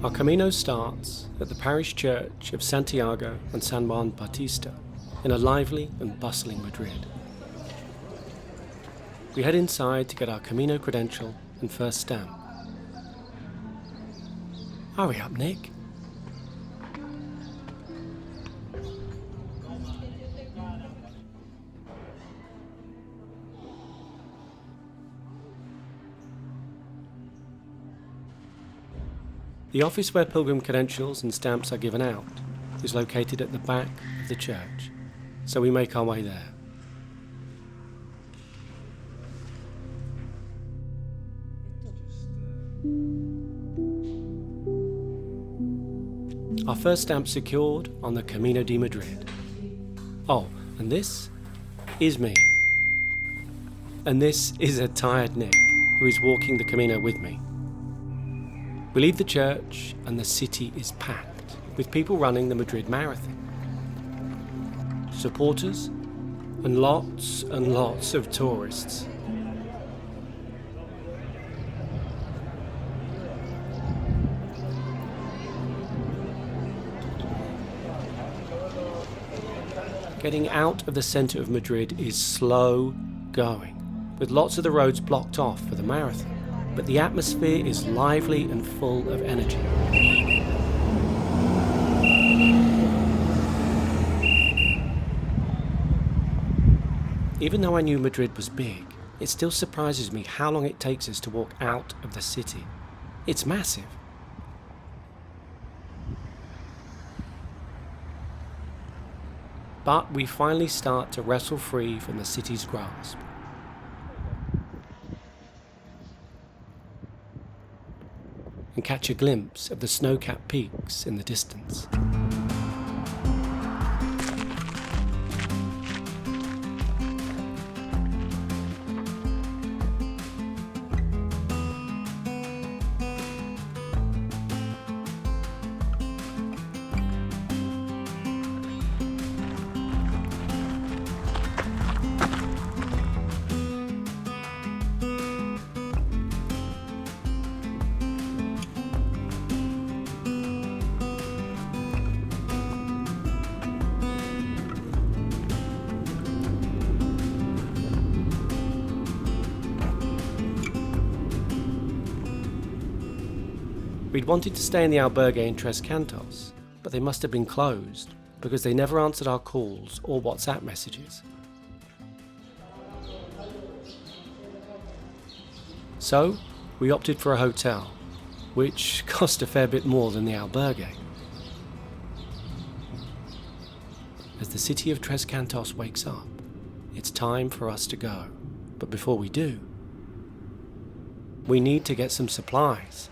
Our Camino starts at the parish church of Santiago and San Juan Bautista in a lively and bustling Madrid. We head inside to get our Camino credential and first stamp. Hurry up, Nick. The office where pilgrim credentials and stamps are given out is located at the back of the church, so we make our way there. Our first stamp secured on the Camino de Madrid. Oh, and this is me. And this is a tired Nick who is walking the Camino with me. We leave the church and the city is packed with people running the Madrid Marathon. Supporters and lots of tourists. Getting out of the centre of Madrid is slow going, with lots of the roads blocked off for the marathon. But the atmosphere is lively and full of energy. Even though I knew Madrid was big, it still surprises me how long it takes us to walk out of the city. It's massive. But we finally start to wrestle free from the city's grasp. And catch a glimpse of the snow-capped peaks in the distance. We'd wanted to stay in the albergue in Tres Cantos, but they must have been closed because they never answered our calls or WhatsApp messages. So, we opted for a hotel, which cost a fair bit more than the albergue. As the city of Tres Cantos wakes up, it's time for us to go. But before we do, we need to get some supplies.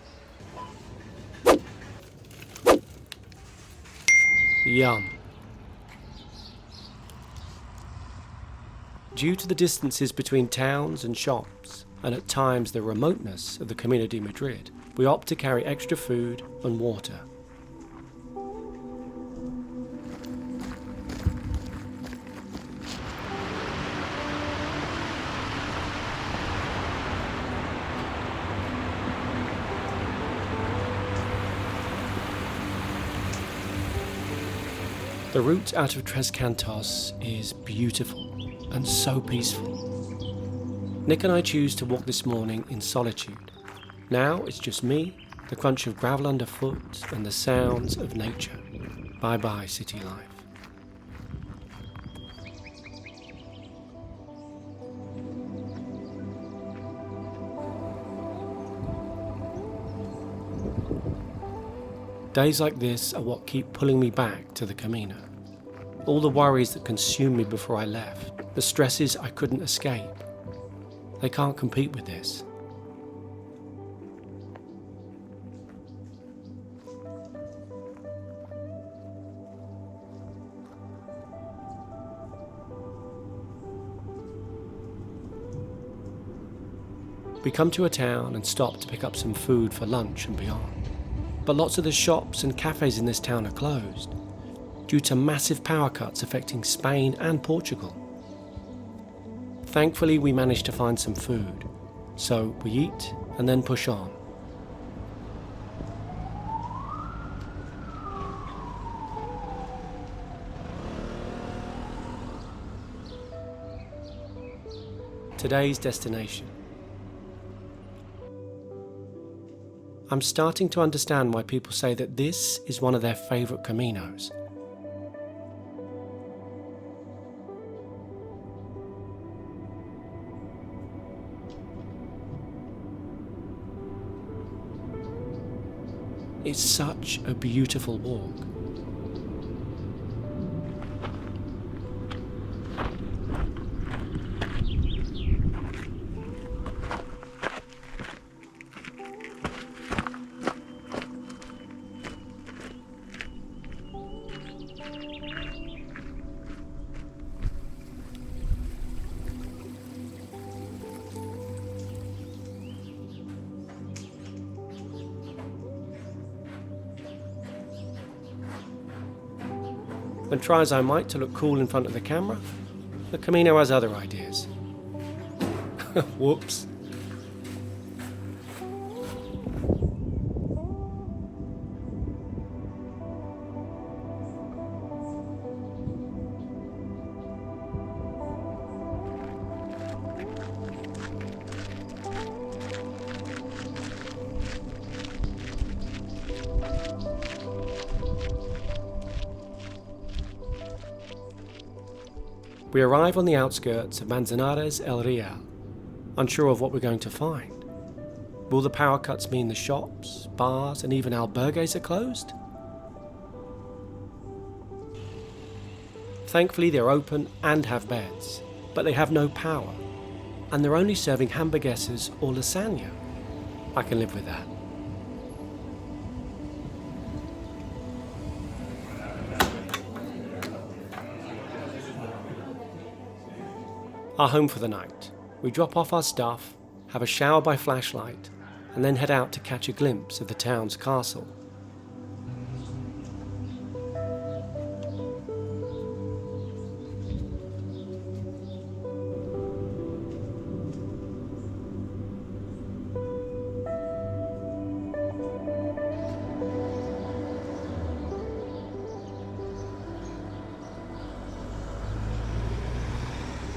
Yum. Due to the distances between towns and shops, and at times the remoteness of the Camino de Madrid, we opt to carry extra food and water. The route out of Tres Cantos is beautiful and so peaceful. Nick and I choose to walk this morning in solitude. Now it's just me, the crunch of gravel underfoot and the sounds of nature. Bye-bye city life. Days like this are what keep pulling me back to the Camino. All the worries that consumed me before I left, the stresses I couldn't escape, they can't compete with this. We come to a town and stop to pick up some food for lunch and beyond. But lots of the shops and cafes in this town are closed due to massive power cuts affecting Spain and Portugal. Thankfully, we managed to find some food, so we eat and then push on. Today's destination. I'm starting to understand why people say that this is one of their favourite caminos. It's such a beautiful walk. And try as I might to look cool in front of the camera, the Camino has other ideas. Whoops. We arrive on the outskirts of Manzanares el Real, unsure of what we're going to find. Will the power cuts mean the shops, bars and even albergues are closed? Thankfully they're open and have beds, but they have no power, and they're only serving hamburguesas or lasagna. I can live with that. Our home for the night. We drop off our stuff, have a shower by flashlight, and then head out to catch a glimpse of the town's castle.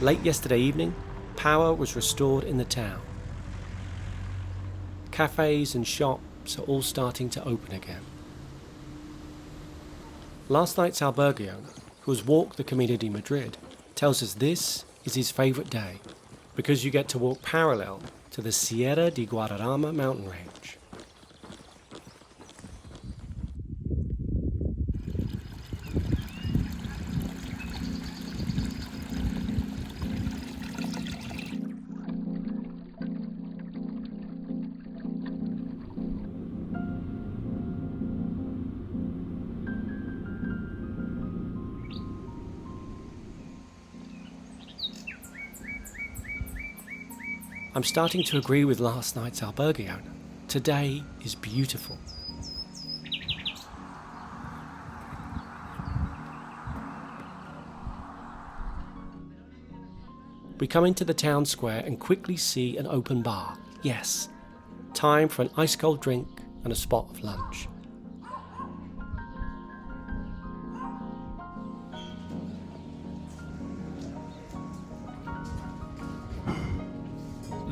Late yesterday evening, power was restored in the town. Cafes and shops are all starting to open again. Last night's albergue owner, who has walked the Camino de Madrid, tells us this is his favourite day because you get to walk parallel to the Sierra de Guadarrama mountain range. I'm starting to agree with last night's albergue owner. Today is beautiful. We come into the town square and quickly see an open bar. Yes, time for an ice-cold drink and a spot of lunch.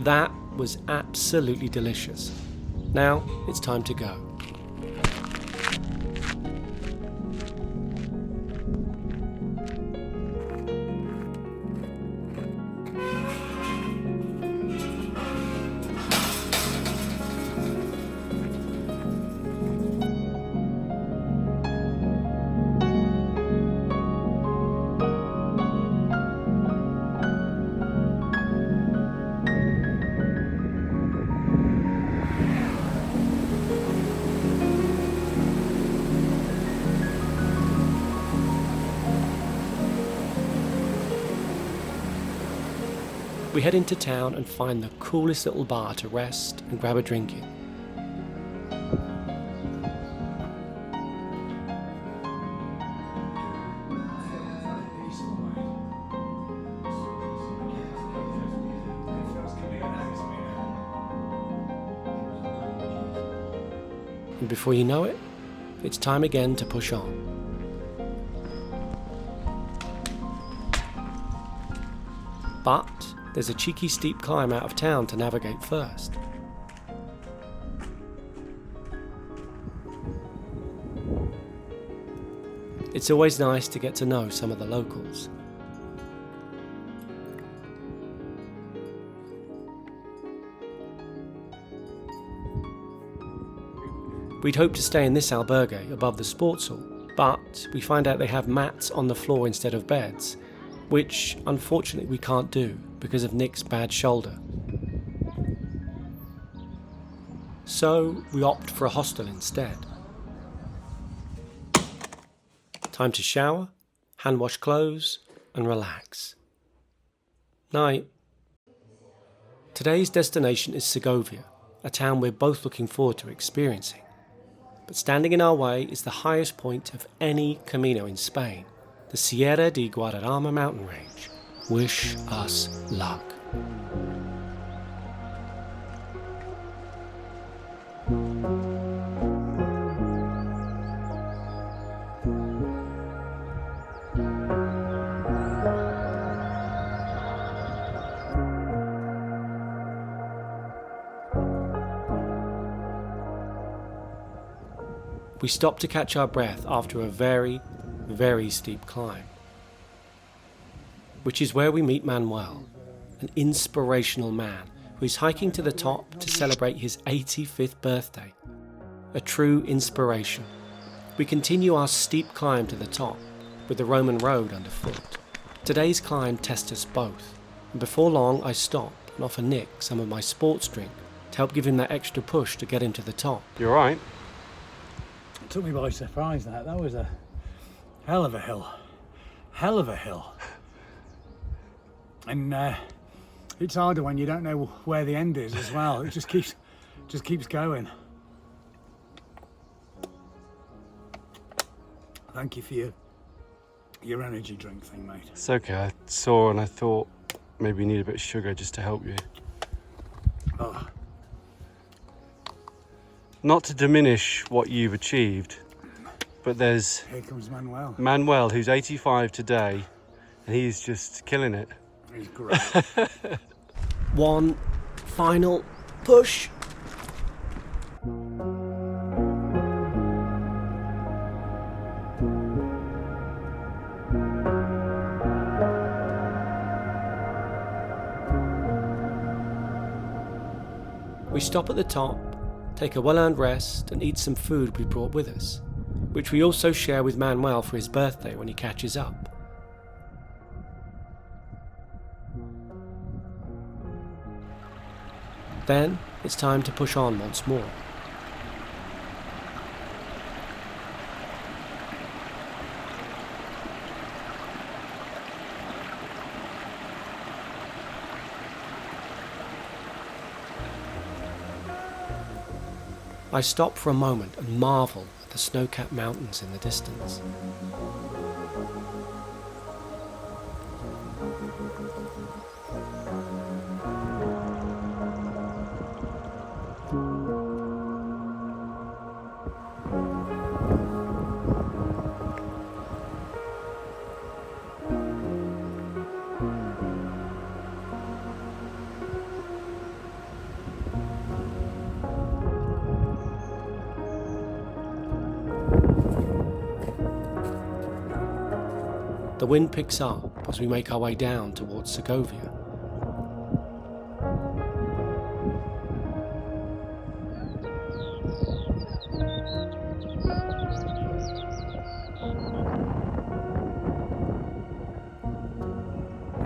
That was absolutely delicious. Now it's time to go. we head into town and find the coolest little bar to rest and grab a drink in. And before you know it, it's time again to push on. But there's a cheeky steep climb out of town to navigate first. It's always nice to get to know some of the locals. We'd hoped to stay in this albergue above the sports hall, but we find out they have mats on the floor instead of beds, which unfortunately we can't do because of Nick's bad shoulder. So we opt for a hostel instead. Time to shower, hand wash clothes, and relax. Night. Today's destination is Segovia, a town we're both looking forward to experiencing. But standing in our way is the highest point of any Camino in Spain, the Sierra de Guadarrama mountain range. Wish us luck. We stop to catch our breath after a very, very steep climb, which is where we meet Manuel, an inspirational man who is hiking to the top to celebrate his 85th birthday. A true inspiration. We continue our steep climb to the top, with the Roman road underfoot. Today's climb tests us both, and before long I stop and offer Nick some of my sports drink to help give him that extra push to get him to the top. You alright? It took me by surprise, that. That was a hell of a hill. Hell of a hill. And it's harder when you don't know where the end is as well. It just keeps going. Thank you for your energy drink thing, mate. It's okay. I saw and I thought maybe you need a bit of sugar just to help you. Oh. Not to diminish what you've achieved, but there's Here comes Manuel. Manuel, who's 85 today, and he's just killing it. He's great. One final push. We stop at the top, take a well-earned rest and eat some food we brought with us, which we also share with Manuel for his birthday when he catches up. Then it's time to push on once more. I stop for a moment and marvel at the snow-capped mountains in the distance. The wind picks up as we make our way down towards Segovia.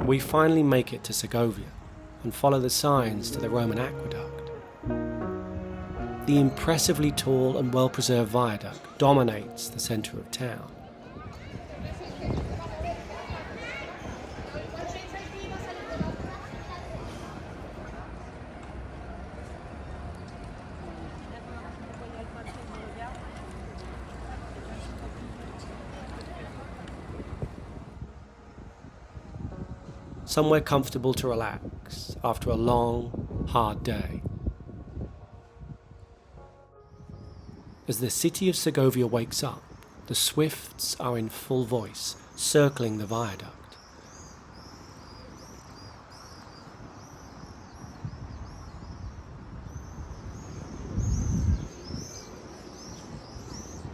We finally make it to Segovia and follow the signs to the Roman aqueduct. The impressively tall and well-preserved viaduct dominates the centre of town. somewhere comfortable to relax after a long, hard day. As the city of Segovia wakes up, the swifts are in full voice, circling the viaduct.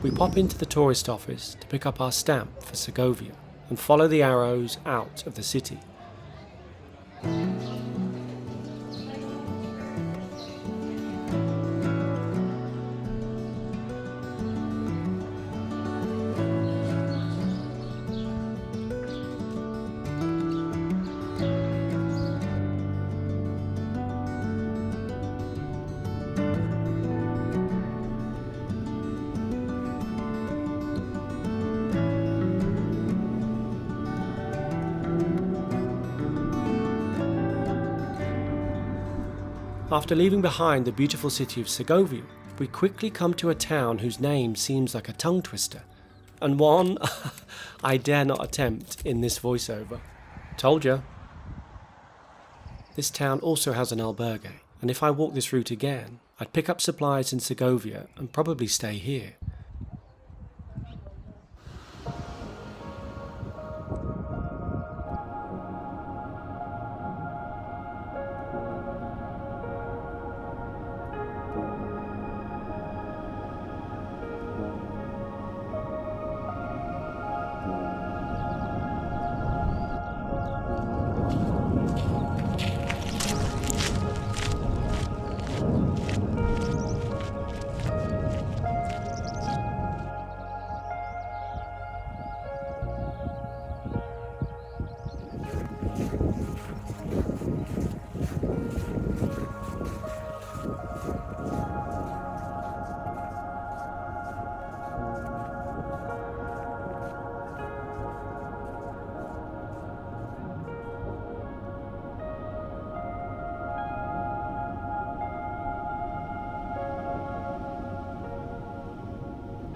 We pop into the tourist office to pick up our stamp for Segovia and follow the arrows out of the city. After leaving behind the beautiful city of Segovia, we quickly come to a town whose name seems like a tongue twister, and one I dare not attempt in this voiceover. Told ya. This town also has an albergue, and if I walk this route again, I'd pick up supplies in Segovia and probably stay here.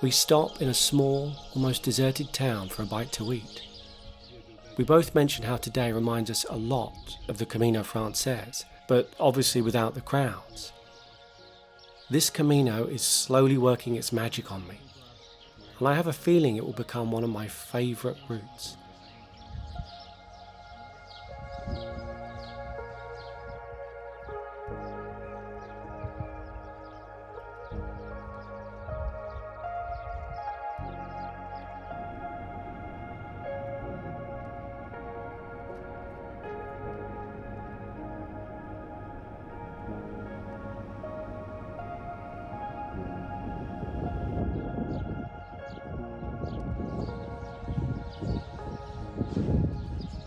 We stop in a small, almost deserted town for a bite to eat. We both mention how today reminds us a lot of the Camino Frances, but obviously without the crowds. This Camino is slowly working its magic on me, and I have a feeling it will become one of my favourite routes.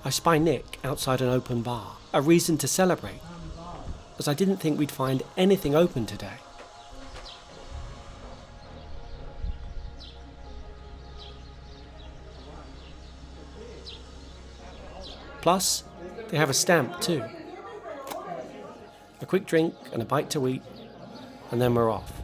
I spy Nick outside an open bar, a reason to celebrate, as I didn't think we'd find anything open today. Plus, they have a stamp too. A quick drink and a bite to eat, and then we're off.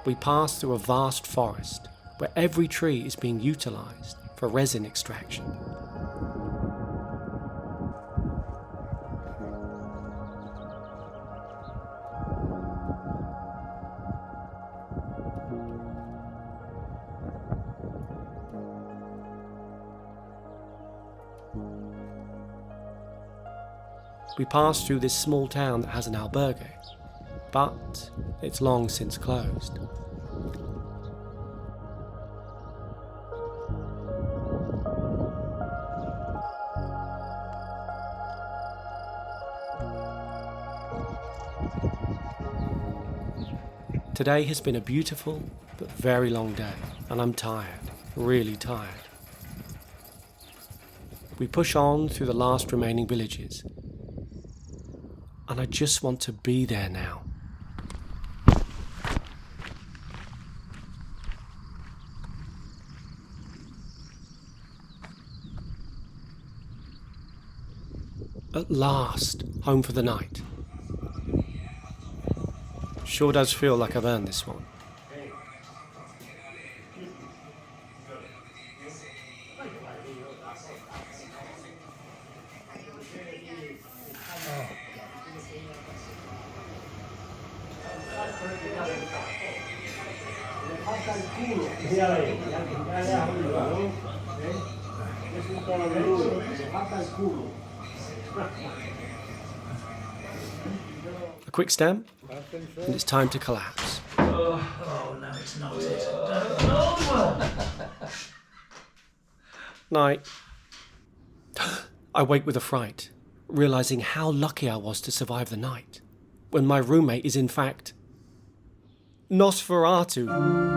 We pass through a vast forest where every tree is being utilised for resin extraction. We pass through this small town that has an albergue, but it's long since closed. Today has been a beautiful but very long day, and I'm tired, really tired. We push on through the last remaining villages, and I just want to be there now. At last, home for the night. Sure does feel like I've earned this one. A quick stamp, and it's time to collapse. Oh, no, it's not it. Night. I wake with a fright, realising how lucky I was to survive the night, when my roommate is in fact Nosferatu.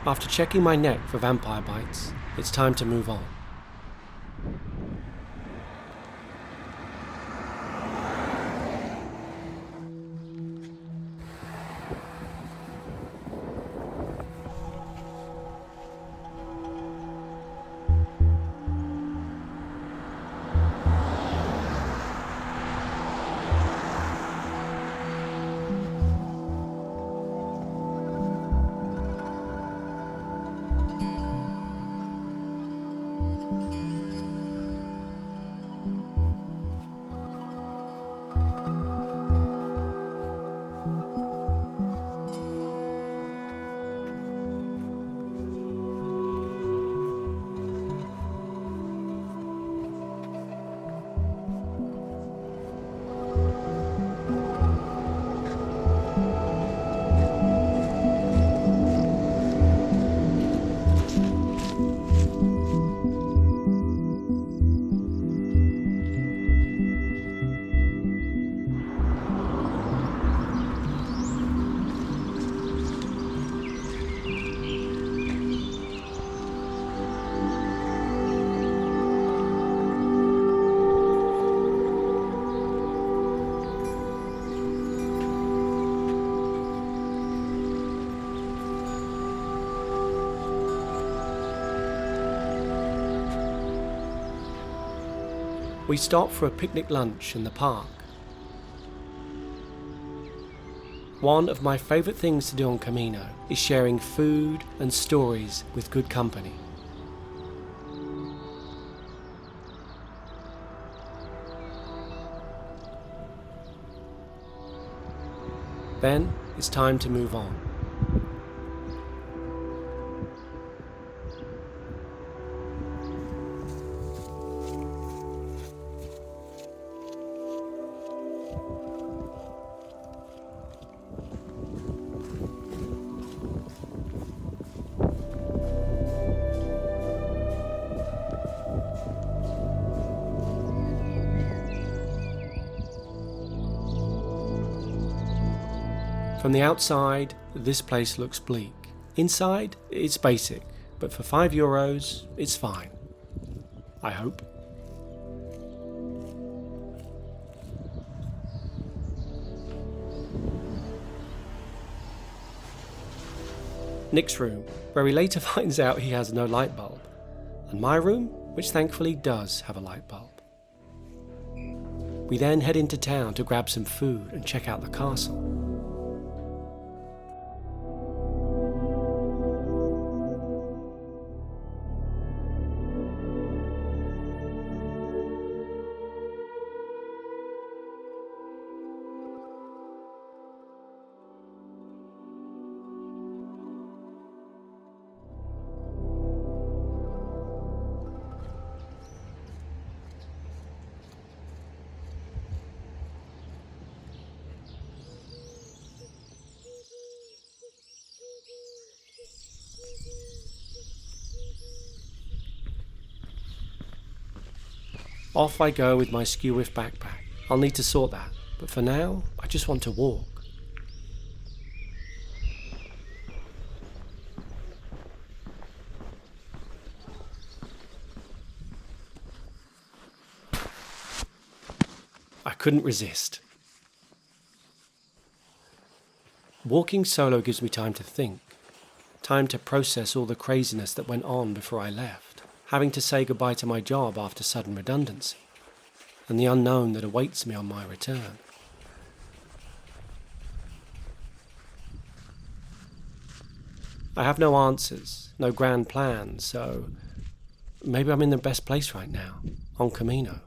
After checking my neck for vampire bites, it's time to move on. We stop for a picnic lunch in the park. One of my favourite things to do on Camino is sharing food and stories with good company. Then it's time to move on. From the outside, this place looks bleak. Inside, it's basic, but for €5, it's fine. I hope. Nick's room, where he later finds out he has no light bulb, and my room, which thankfully does have a light bulb. We then head into town to grab some food and check out the castle. Off I go with my skew-whiff backpack. I'll need to sort that, but for now, I just want to walk. I couldn't resist. Walking solo gives me time to think, time to process all the craziness that went on before I left, having to say goodbye to my job after sudden redundancy, and the unknown that awaits me on my return. I have no answers, no grand plans, so maybe I'm in the best place right now, on Camino.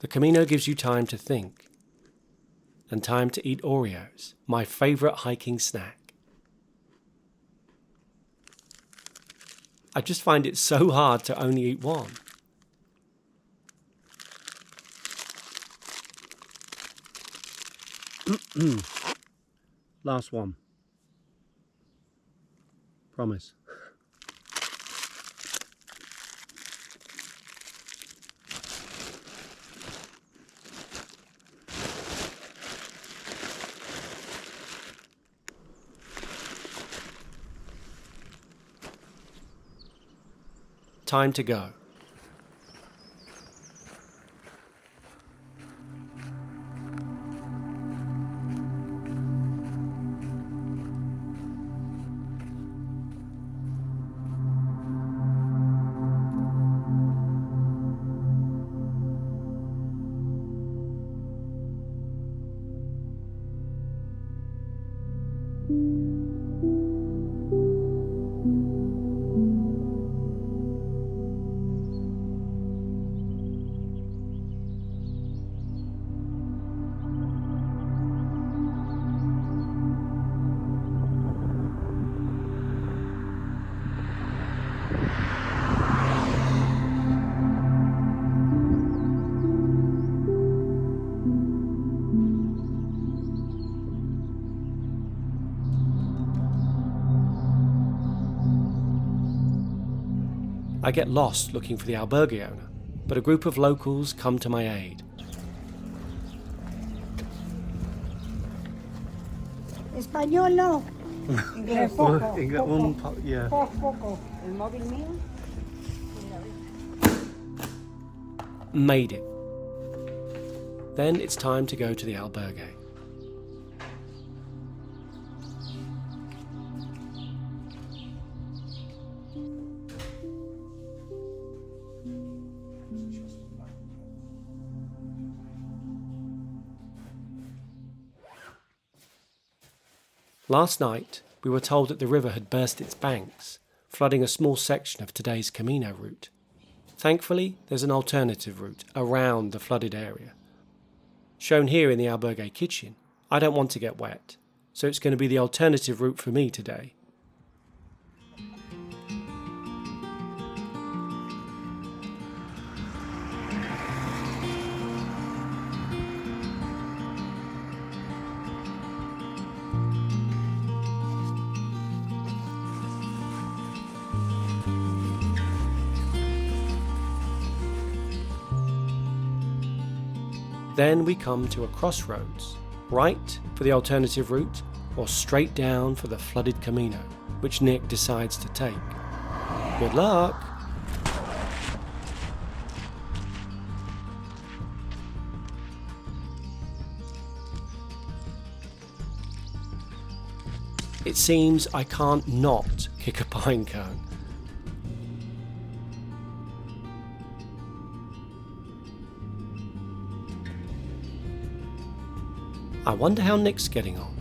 The Camino gives you time to think, and time to eat Oreos, my favourite hiking snack. I just find it so hard to only eat one. Last one. Promise. Time to go. I get lost looking for the albergue owner, but a group of locals come to my aid. Español no. Inglés poco. Yeah. Poco. El móvil mío. Made it. Then it's time to go to the albergue. Last night, we were told that the river had burst its banks, flooding a small section of today's Camino route. Thankfully, there's an alternative route around the flooded area. Shown here in the albergue kitchen, I don't want to get wet, so it's going to be the alternative route for me today. Then we come to a crossroads, right for the alternative route or straight down for the flooded Camino, which Nick decides to take. Good luck! It seems I can't not kick a pine cone. I wonder how Nick's getting on.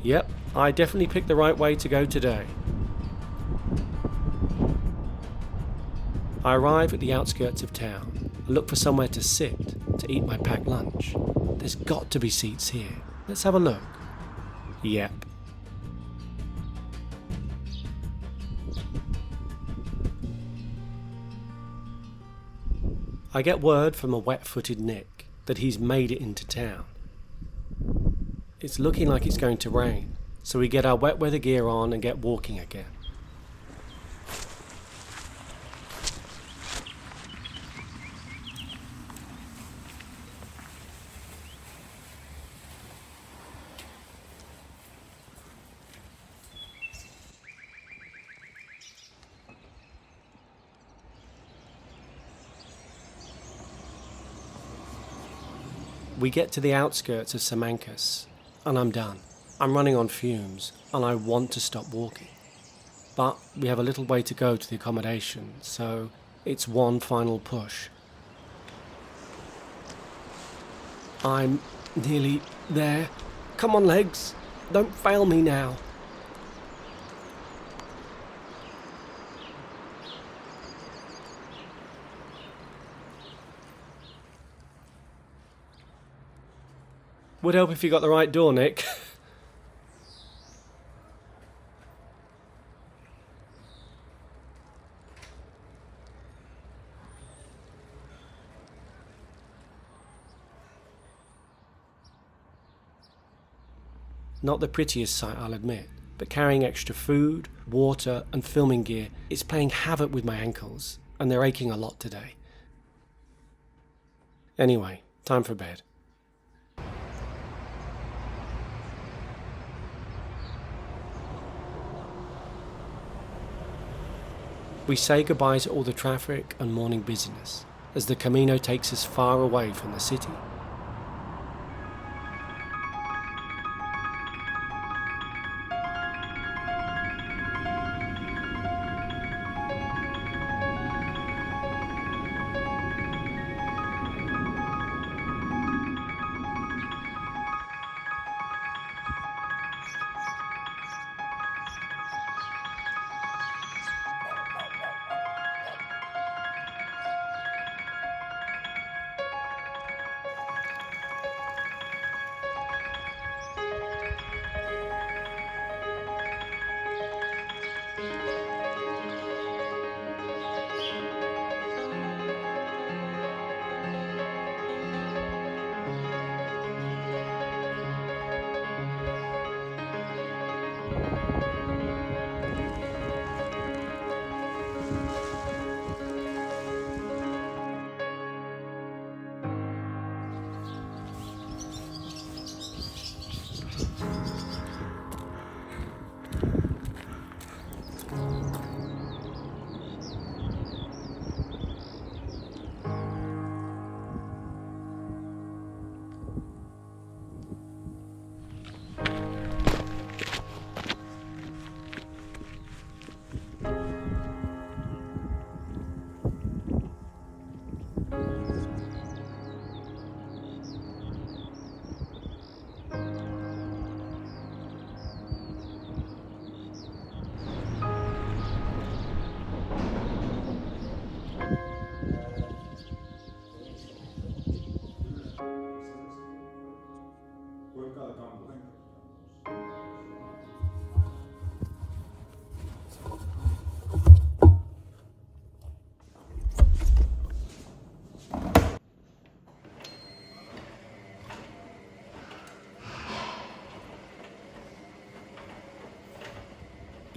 Yep, I definitely picked the right way to go today. I arrive at the outskirts of town and look for somewhere to sit to eat my packed lunch. There's got to be seats here. Let's have a look. Yep. I get word from a wet-footed Nick that he's made it into town. It's looking like it's going to rain, so we get our wet weather gear on and get walking again. We get to the outskirts of Simancas, and I'm done. I'm running on fumes, and I want to stop walking. But we have a little way to go to the accommodation, so it's one final push. I'm nearly there. Come on, legs. Don't fail me now. Would help if you got the right door, Nick. Not the prettiest sight, I'll admit, but carrying extra food, water and filming gear is playing havoc with my ankles, and they're aching a lot today. Anyway, time for bed. We say goodbye to all the traffic and morning busyness as the Camino takes us far away from the city.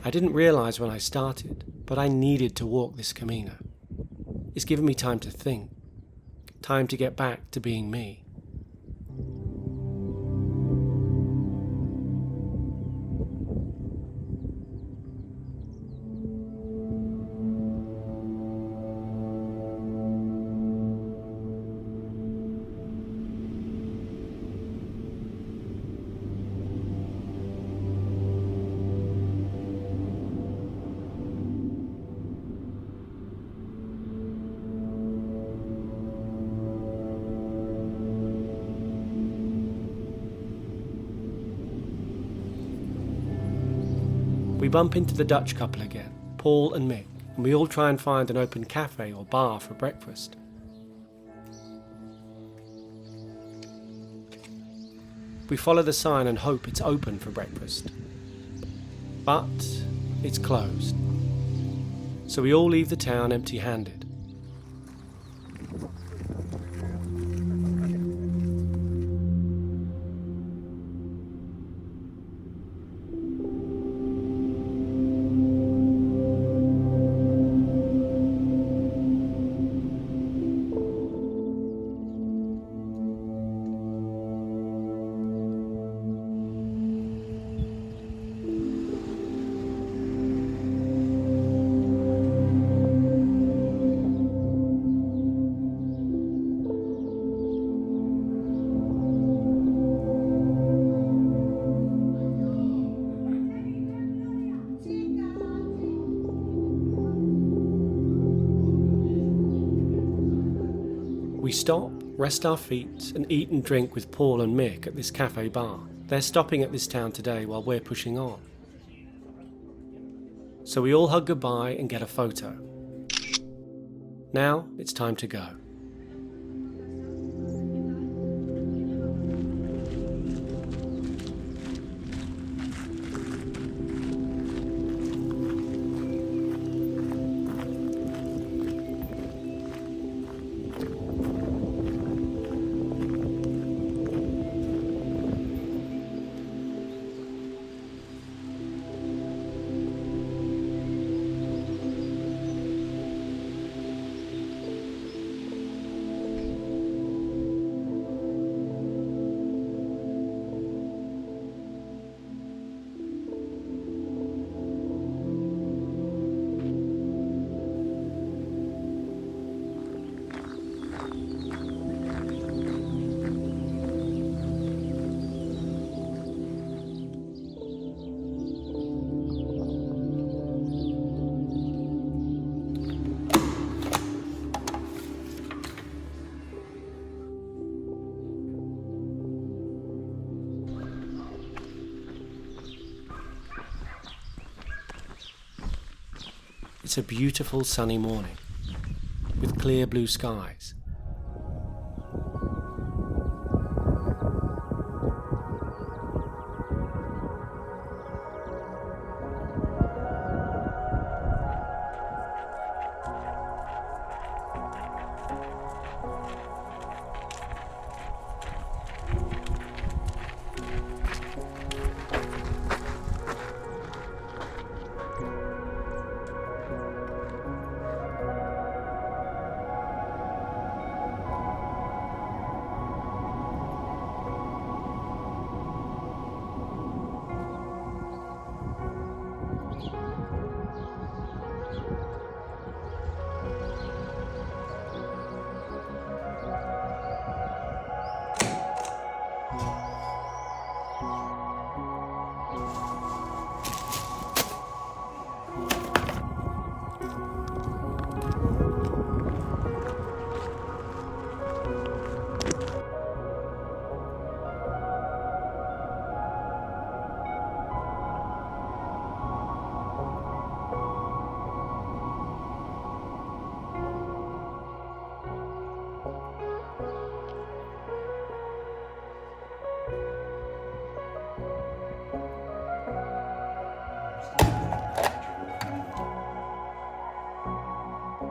I didn't realise when I started, but I needed to walk this Camino. It's given me time to think, time to get back to being me. We bump into the Dutch couple again, Paul and Mick, and we all try and find an open cafe or bar for breakfast. We follow the sign and hope it's open for breakfast. But it's closed. So we all leave the town empty-handed. We stop, rest our feet, and eat and drink with Paul and Mick at this cafe bar. They're stopping at this town today while we're pushing on. So we all hug goodbye and get a photo. Now it's time to go. It's a beautiful sunny morning with clear blue skies.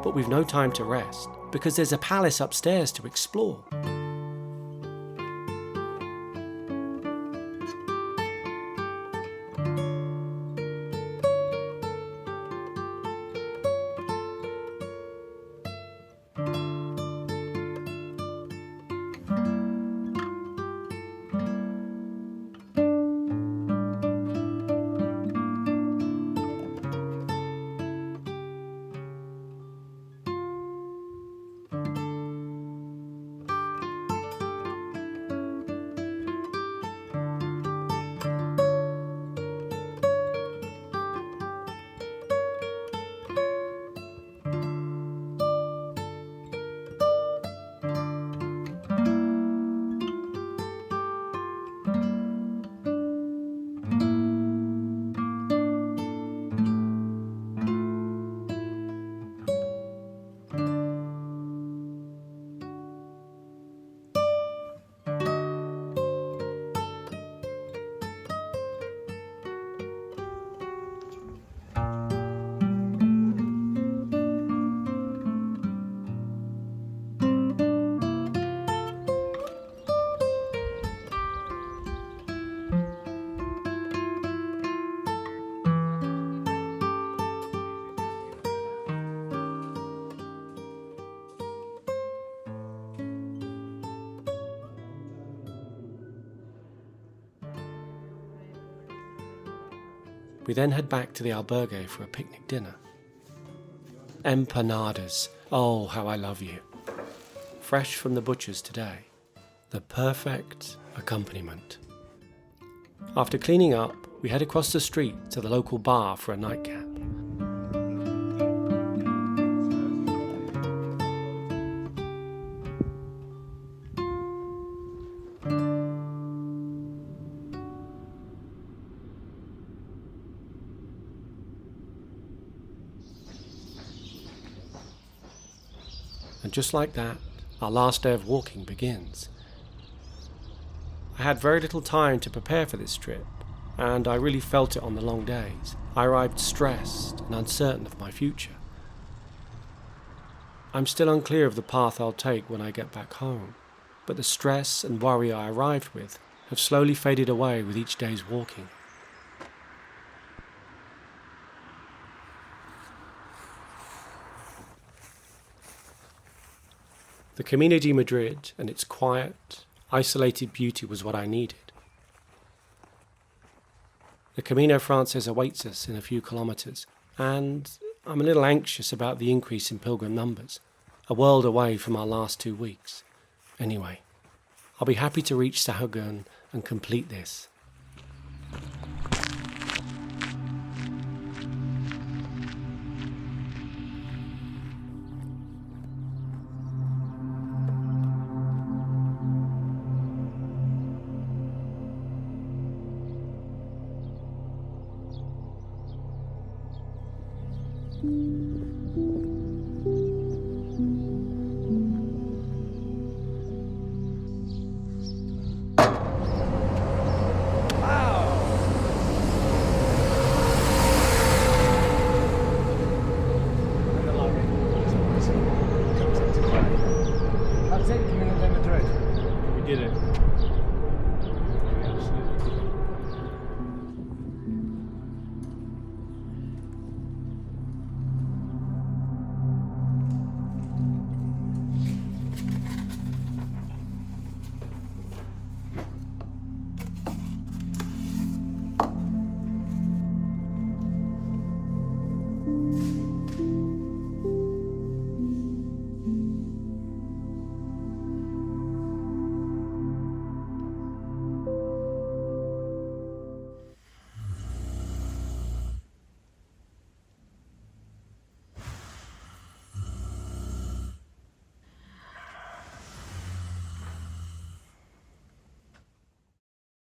But we've no time to rest, because there's a palace upstairs to explore. We then head back to the albergue for a picnic dinner. Empanadas. Oh, how I love you. Fresh from the butcher's today. The perfect accompaniment. After cleaning up, we head across the street to the local bar for a nightcap. And just like that, our last day of walking begins. I had very little time to prepare for this trip, and I really felt it on the long days. I arrived stressed and uncertain of my future. I'm still unclear of the path I'll take when I get back home, but the stress and worry I arrived with have slowly faded away with each day's walking. The Camino de Madrid and its quiet, isolated beauty was what I needed. The Camino Frances awaits us in a few kilometres, and I'm a little anxious about the increase in pilgrim numbers, a world away from our last 2 weeks. Anyway, I'll be happy to reach Sahagun and complete this.